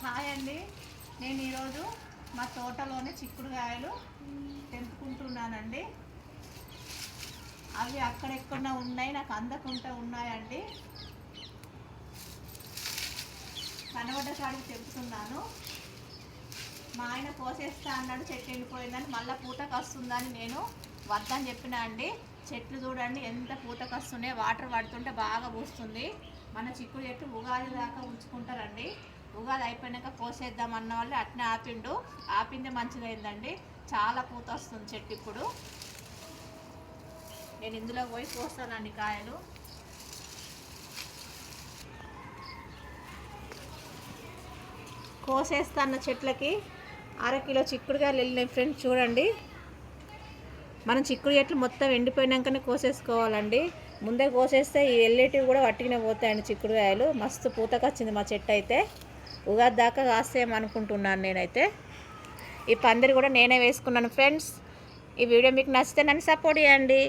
Hi అండి. నేను ఈరోజు మా తోటలోనే చిక్కుడుకాయలు తెంపుకుంటున్నానండి. అవి అక్కడెక్కడ ఉన్నాయి, నాకు అందకుండా ఉన్నాయండి. కనబడ్డ కాడికి తెంపుతున్నాను. మా ఆయన కోసేస్తా అన్నాడు, చెట్టు ఎండిపోయిందని, మళ్ళీ పూతకు వస్తుందని నేను వద్దని చెప్పినా అండి. చెట్లు చూడండి ఎంత పూతకు వస్తున్నాయి, వాటర్ పడుతుంటే బాగా పూస్తుంది. మన చిక్కుడు చెట్టు ఉగాది దాకా ఉంచుకుంటారండి. ఉగాది అయిపోయినాక కోసేద్దాం అన్న వాళ్ళు అట్నే ఆపిందే మంచిదైందండి. చాలా పూత వస్తుంది చెట్టు. ఇప్పుడు నేను ఇందులో పోయి కోస్తానండి కాయలు. కోసేస్తాన్న చెట్లకి అరకిలో చిక్కుడుకాయలు వెళ్ళినాయి ఫ్రెండ్స్. చూడండి, మనం చిక్కుడు చెట్లు మొత్తం ఎండిపోయినాకనే కోసేసుకోవాలండి. ముందే కోసేస్తే ఈ ఎల్లేటివి కూడా వట్టిగానే పోతాయండి. చిక్కుడుకాయలు మస్తు పూతకొచ్చింది మా చెట్టు అయితే. ఉగాది దాకా కాసేయమనుకుంటున్నాను నేనైతే. ఈ పందిరి కూడా నేనే వేసుకున్నాను ఫ్రెండ్స్. ఈ వీడియో మీకు నచ్చితే నన్ను సపోర్ట్ చేయండి.